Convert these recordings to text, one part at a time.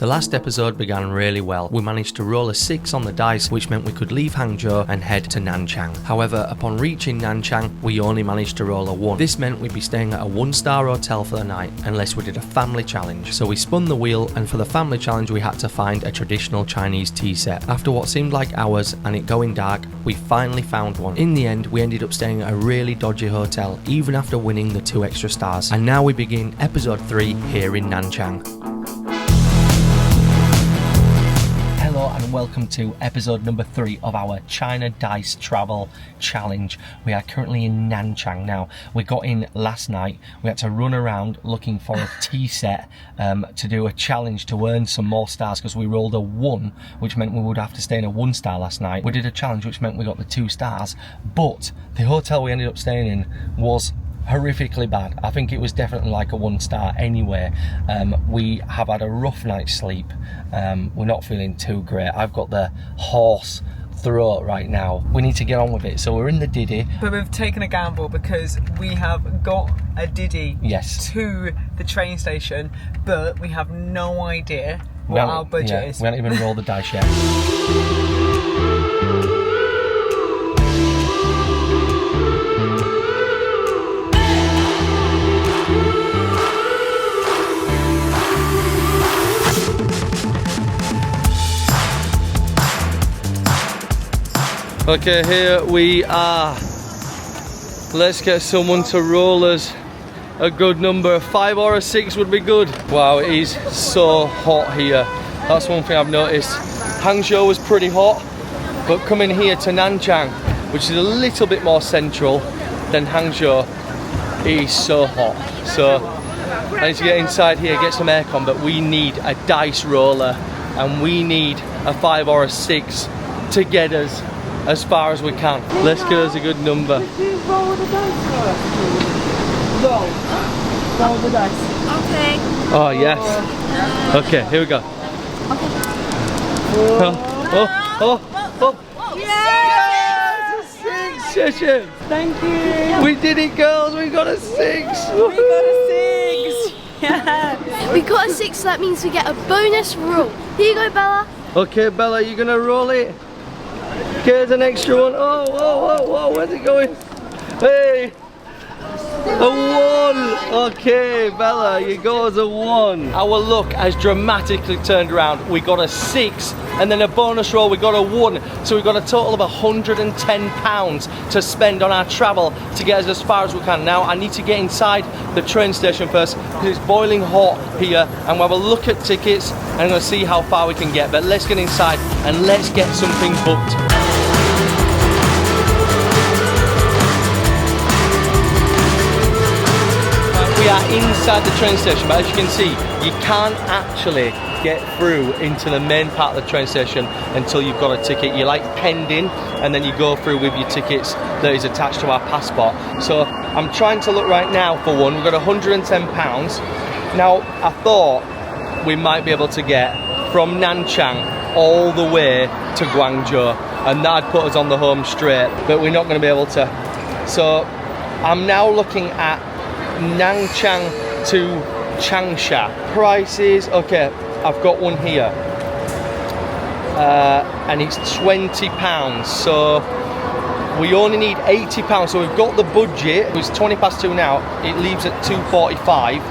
The last episode began really well. We managed to roll a 6 on the dice, which meant we could leave Hangzhou and head to Nanchang. However, upon reaching Nanchang, we only managed to roll a 1. This meant we'd be staying at a 1-star hotel for the night, unless we did a family challenge. So we spun the wheel, and for the family challenge we had to find a traditional Chinese tea set. After what seemed like hours, and it going dark, we finally found one. In the end, we ended up staying at a really dodgy hotel, even after winning the 2 extra stars. And now we begin episode 3 here in Nanchang. And welcome to episode number 3 of our China Dice Travel Challenge. We are currently in Nanchang now. We got in last night. We had to run around looking for a tea set to do a challenge to earn some more stars because we rolled a 1, which meant we would have to stay in a 1-star last night. We did a challenge which meant we got the 2 stars, but the hotel we ended up staying in was horrifically bad. I think it was definitely like a 1-star anyway. We have had a rough night's sleep. We're not feeling too great. I've got the hoarse throat right now. We need to get on with it. So we're in the Didi. But we've taken a gamble because we have got a Didi to the train station, but we have no idea what our budget is. We haven't even rolled the dice yet. Okay, here we are. Let's get someone to roll us a good number. A 5 or a 6 would be good. Wow, it is so hot here. That's one thing I've noticed. Hangzhou was pretty hot, but coming here to Nanchang, which is a little bit more central than Hangzhou, it is so hot. So I need to get inside here, get some aircon, but we need a dice roller and we need a 5 or a 6 to get us as far as we can. Let's get us a good number. Could you roll the dice for us, please? Roll the dice. Okay. Oh yes. Okay, here we go. Oh. Yes! Yes! 6! Yes! Thank you. We did it, girls. We got a 6. We got a 6. Yeah. We got a 6, so that means we get a bonus roll. Here you go, Bella. Okay, Bella, you gonna roll it? Here's an extra one. Oh, where's it going? Hey! A 1! Okay, Bella, you go as a 1. Our luck has dramatically turned around. We got a 6, and then a bonus roll, we got a 1. So we got a total of £110 to spend on our travel to get us as far as we can. Now, I need to get inside the train station first, because it's boiling hot here, and we'll have a look at tickets, and I'm going to see how far we can get. But let's get inside, and let's get something booked. We are inside the train station, but as you can see, you can't actually get through into the main part of the train station until you've got a ticket. You're like penned in, and then you go through with your tickets that is attached to our passport. So I'm trying to look right now for one. We've got £110. Now, I thought we might be able to get from Nanchang all the way to Guangzhou, and that'd put us on the home straight, but we're not going to be able to. So I'm now looking at Nanchang to Changsha. Prices, okay, I've got one here, and it's £20, so we only need £80, so we've got the budget. It's 20 past 2 now, it leaves at 2:45,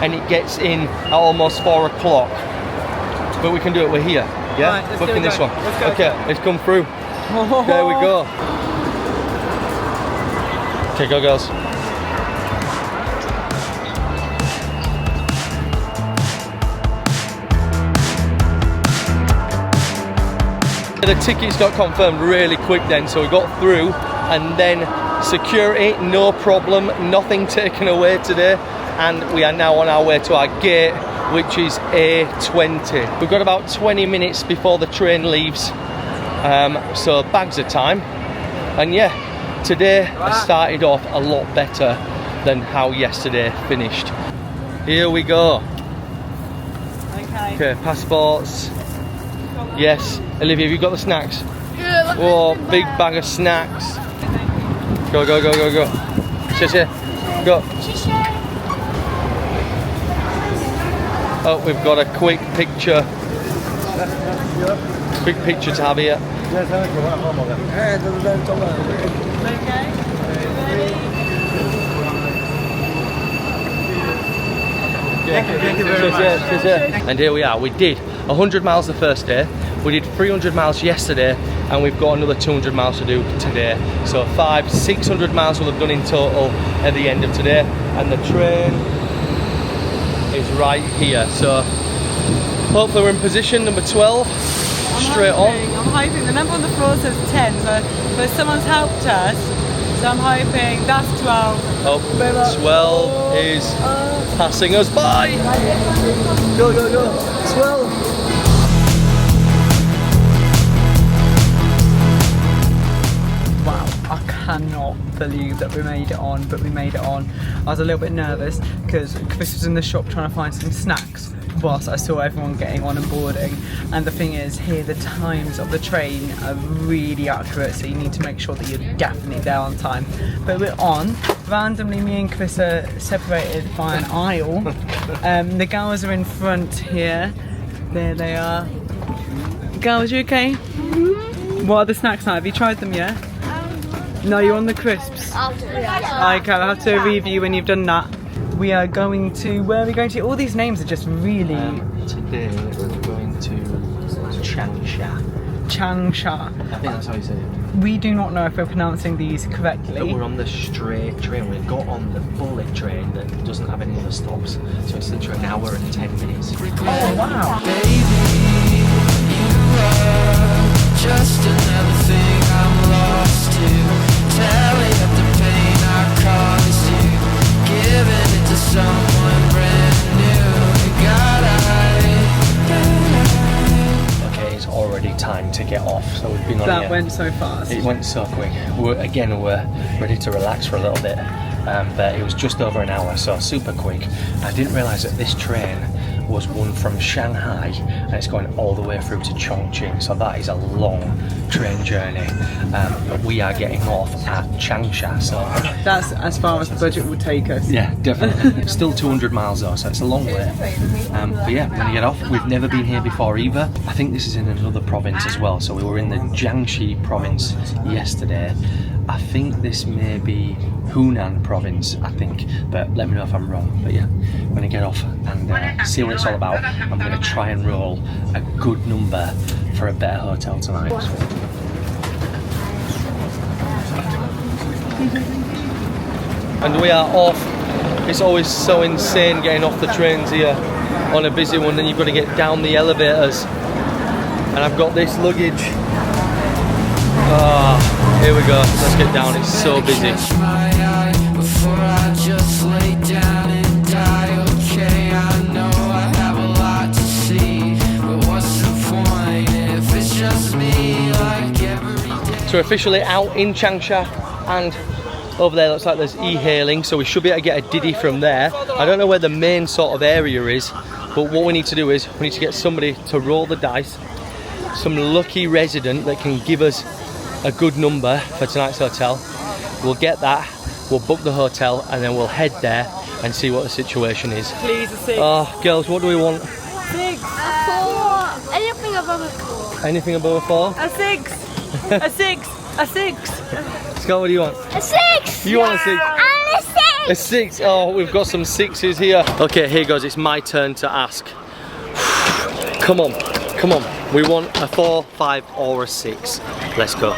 and it gets in at almost 4 o'clock, but we can do it, we're here, yeah? Right, booking this one. Let's go. Okay, it's come through. There we go. Okay, go girls. The tickets got confirmed really quick then, so we got through, and then security, no problem, nothing taken away today, and we are now on our way to our gate, which is A20. We've got about 20 minutes before the train leaves, so bags of time, and yeah, today I started off a lot better than how yesterday finished. Here we go. Okay, passports. Yes. Olivia, have you got the snacks? Yeah. Oh, big bag of snacks. Go. Go. Oh, we've got a quick picture Big picture to have here. And here we are. We did 100 miles the first day, we did 300 miles yesterday, and we've got another 200 miles to do today. So 600 miles we'll have done in total at the end of today. And the train is right here. So hopefully we're in position number 12. Straight on. I'm hoping the number on the floor says 10, but someone's helped us. So I'm hoping that's 12. Oh, 12 is passing us by. Go, go, go. 12. Wow, I cannot believe that we made it on, but we made it on. I was a little bit nervous because Chris was in the shop trying to find some snacks whilst I saw everyone getting on and boarding. And the thing is, here the times of the train are really accurate, so you need to make sure that you're definitely there on time. But we're on. Randomly, me and Chris are separated by an aisle. The girls are in front here. There they are. Girls, you okay? What are the snacks now? Have you tried them yet? No, you're on the crisps. Okay, I'll have to review when you've done that. We are going to, where are we going to? All these names are just really... today we're going to Changsha. Changsha. I think that's how you say it. We do not know if we're pronouncing these correctly. But we're on the straight train. We've got on the bullet train that doesn't have any other stops. So it's literally an hour and 10 minutes. Oh, wow. Baby, you are just another thing I'm lost to. Telling up the pain I caused you, giving it to someone brand new. Okay, it's already time to get off. So we've been on That here. went so fast. It went so quick. We're ready to relax for a little bit. But it was just over an hour, so super quick. I didn't realise that this train was one from Shanghai and it's going all the way through to Chongqing, so that is a long train journey. But we are getting off at Changsha, so that's as far as the budget will take us. yeah, definitely. Still 200 miles though, so it's a long way. But yeah, we're gonna get off. We've never been here before either. I think this is in another province as well, so we were in the Jiangxi province yesterday. I think this may be Hunan province, I think, but let me know if I'm wrong. But yeah, I'm gonna get off and see what it's all about. I'm gonna try and roll a good number for a better hotel tonight. And we are off. It's always so insane getting off the trains here on a busy one, then you've got to get down the elevators. And I've got this luggage. Oh, here we go, let's get down, it's so busy. So we're officially out in Changsha, and over there looks like there's e-hailing, so we should be able to get a Didi from there. I don't know where the main sort of area is, but what we need to do is we need to get somebody to roll the dice, some lucky resident that can give us a good number for tonight's hotel. We'll get that, we'll book the hotel, and then we'll head there and see what the situation is. Please, a 6. Oh, girls, what do we want? 6. A 4. Anything above a 4. Anything above a 4? A 6. A 6. A 6. Scott, what do you want? A 6. You want a 6? And a 6. A 6. Oh, we've got some 6s here. Okay, here goes. It's my turn to ask. Come on, come on. We want a 4, 5, or a 6. Let's go.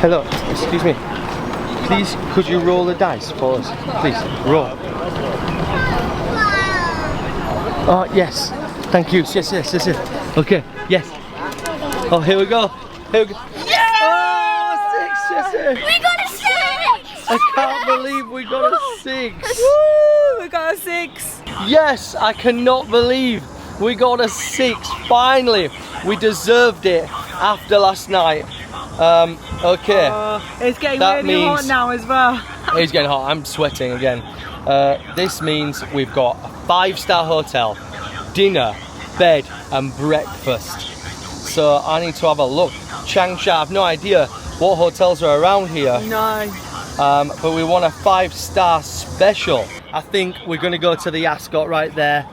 Hello, excuse me. Please, could you roll the dice for us? Please, roll. Oh, yes. Thank you. Yes, yes, yes, yes. Okay, yes. Oh, here we go. Here we go. Yeah! Oh, 6, yes, yes. We got a 6. I can't believe we got a 6. Woo! We got a 6. Yes, I cannot believe we got a 6. Finally, we deserved it after last night. Okay. It's getting That really hot means- now as well. It's getting hot. I'm sweating again. This means we've got a 5-star hotel, dinner, bed, and breakfast. So I need to have a look. Changsha, I've no idea what hotels are around here. No. But we want a 5-star special. I think we're going to go to the Ascot right there.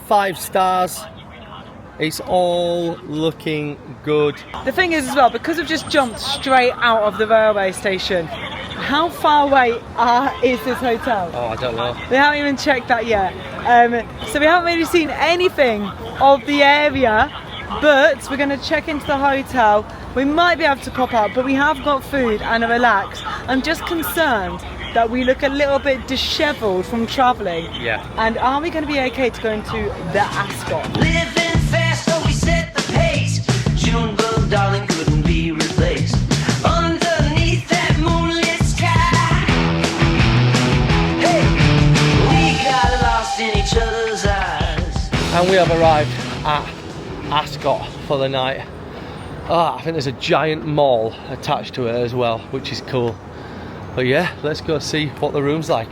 5 stars. It's all looking good. The thing is as well, because we've just jumped straight out of the railway station, how far away is this hotel? Oh, I don't know. We haven't even checked that yet. So we haven't really seen anything of the area, but we're going to check into the hotel. We might be able to pop up, but we have got food and a relax. I'm just concerned that we look a little bit dishevelled from travelling. Yeah. And are we going to be okay to go into the Ascot? Living fast, so we set the pace. June bug, darling, couldn't be replaced. Underneath that moonlit sky, hey, we got lost in each other's eyes. And we have arrived at Ascot for the night. I think there's a giant mall attached to it as well, which is cool. But yeah, let's go see what the room's like.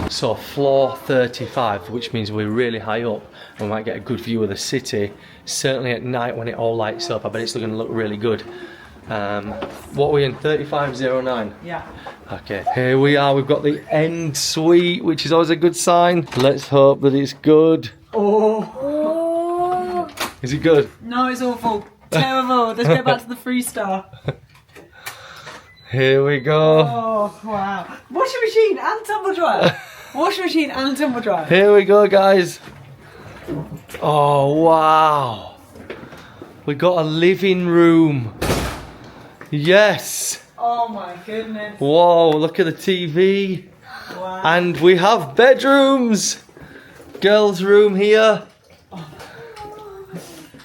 So floor 35, which means we're really high up and we might get a good view of the city. Certainly at night when it all lights up, I bet it's going to look really good. What are we in? 3509? Yeah. Okay, here we are. We've got the end suite, which is always a good sign. Let's hope that it's good. Oh. Is it good? No, it's awful. Terrible. Let's go back to the 3-star. Here we go. Oh, wow. Washing machine and tumble dryer. Washing machine and tumble dryer. Here we go, guys. Oh, wow. We got a living room. Yes. Oh my goodness. Whoa, look at the TV. Wow. And we have bedrooms. Girls' room here.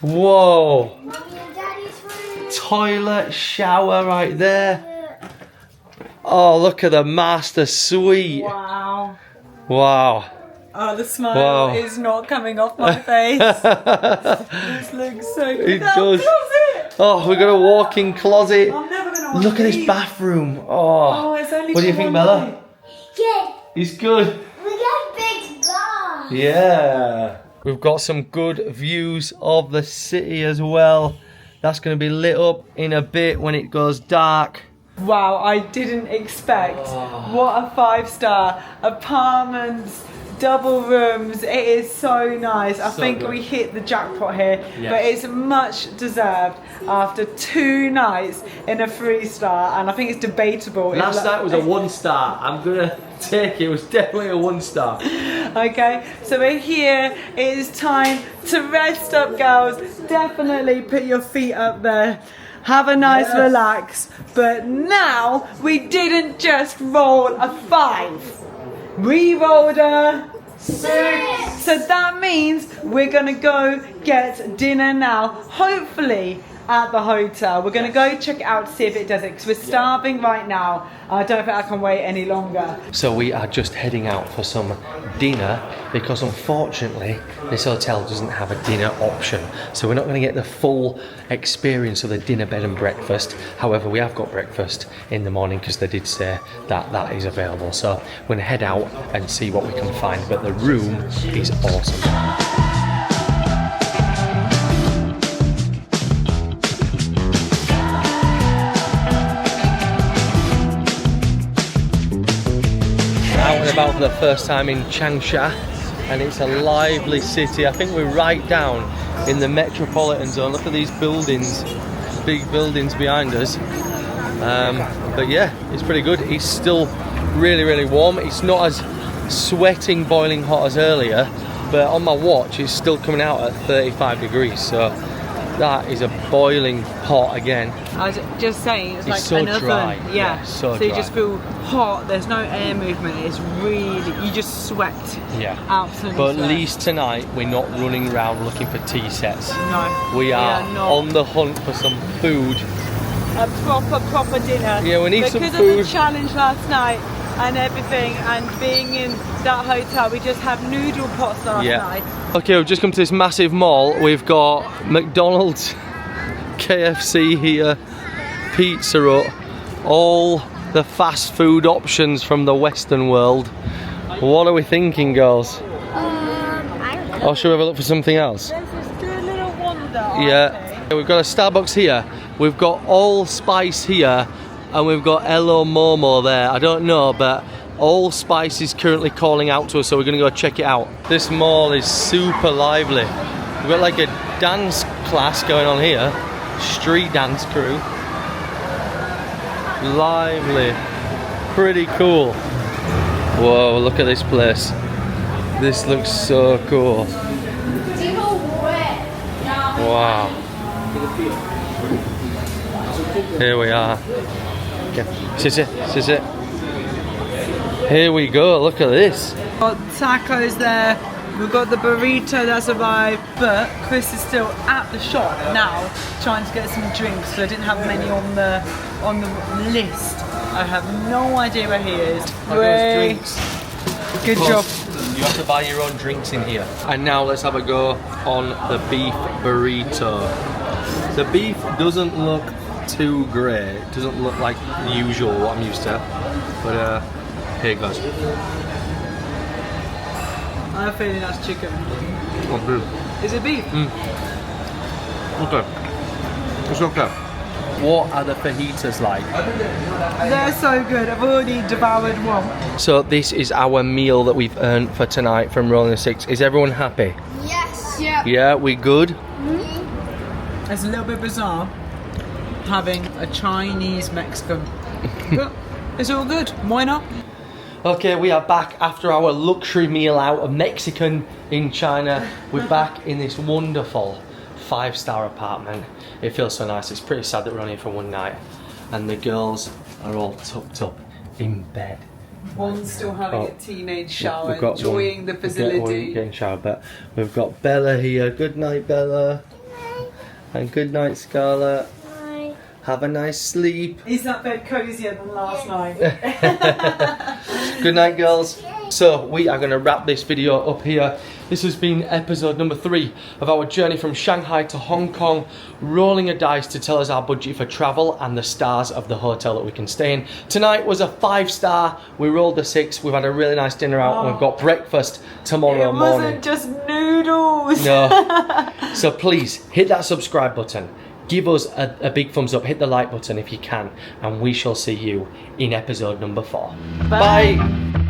Whoa. Mommy and Daddy's room. Toilet, shower right there. Oh, look at the master suite. Wow. Wow. Oh, the smile Wow. is not coming off my face. This looks so good. It That does. closet. Oh, we got a walk-in closet. I'm never going to Look at this bathroom. Oh, Oh, it's only what do you for think, one Bella? night. Good. It's good. We got big glass. Yeah. We've got some good views of the city as well. That's going to be lit up in a bit when it goes dark. Wow, I didn't expect. What a 5-star. Apartments, double rooms. It is so nice. I So think good. we hit the jackpot here, Yes. but it's much deserved after 2 nights in a 3-star, and I think it's debatable. if Last lo- night was a 1-star. I'm going to take it. It was definitely a 1-star. Okay, so we're here. It is time to rest up, girls. Definitely put your feet up there. Have a nice relax. But now we didn't just roll a 5. We rolled a 6. So that means we're gonna go get dinner now. Hopefully at the hotel. We're gonna go check it out to see if it does it, because we're starving right now. I don't think I can wait any longer. So we are just heading out for some dinner because unfortunately this hotel doesn't have a dinner option. So we're not going to get the full experience of the dinner, bed and breakfast. However, we have got breakfast in the morning because they did say that that is available. So we're going to head out and see what we can find. But the room is awesome. Out and about for the first time in Changsha, and it's a lively city. I think we're right down in the metropolitan zone. Look at these buildings, big buildings behind us. But yeah, it's pretty good. It's still really, really warm. It's not as sweating, boiling hot as earlier, but on my watch it's still coming out at 35 degrees. So that is a boiling pot again. I was just saying, it's like so an oven. dry. Yeah, Yeah, so you dry. just feel hot. There's no air movement. It's really, you just sweat. Yeah. Absolutely. But at sweat. least tonight we're not running around looking for tea sets. No. We are not. on the hunt for some food. A proper dinner. Yeah, we need some Because food. of the challenge last night and everything, and being in that hotel, we just had noodle pots last night. Okay, we've just come to this massive mall. We've got McDonald's, KFC here, Pizza Hut, all the fast food options from the Western world. What are we thinking, girls? I don't know. Or should we have a look for something else? There's this good little wonder. Yeah. We've got a Starbucks here. We've got Allspice here, and we've got Hello Momo there. I don't know, but Allspice is currently calling out to us, so we're gonna go check it out. This mall is super lively. We've got like a dance class going on here, street dance crew. Lively, pretty cool. Whoa, look at this place. This looks so cool. Wow. Here we are. Okay. Sit. Here we go, look at this. We've got tacos there. We've got the burrito that's arrived, but Chris is still at the shop now trying to get some drinks, so I didn't have many on the list. I have no idea where he is. Drinks. Good job. You have to buy your own drinks in here. And now let's have a go on the beef burrito. The beef doesn't look too great. It doesn't look like the usual what I'm used to. But here it goes. I have a feeling that's chicken. Oh, good. Is it beef? Okay. It's okay. What are the fajitas like? They're so good. I've already devoured one. So this is our meal that we've earned for tonight from Rolling the Six. Is everyone happy? Yes. Yeah. Yeah, we good? It's a little bit bizarre having a Chinese Mexican, but it's all good. Why not? Okay, we are back after our luxury meal out of Mexican in China. We're back in this wonderful 5-star apartment. It feels so nice. It's pretty sad that we're only here for one night. And the girls are all tucked up in bed. One's still having a teenage shower, We've got enjoying the facility. Getting showered, but we've got Bella here. Good night, Bella. Hi. And good night, Scarlett. Hi. Have a nice sleep. Is that bed cozier than last night? Good night, girls. So we are going to wrap this video up here. This has been episode number 3 of our journey from Shanghai to Hong Kong, rolling a dice to tell us our budget for travel and the stars of the hotel that we can stay in. Tonight was a 5-star. We rolled a 6. We've had a really nice dinner out. And we've got breakfast tomorrow It morning. wasn't just noodles. No. So please hit that subscribe button. Give us a big thumbs up. Hit the like button if you can. And we shall see you in episode number 4. Bye.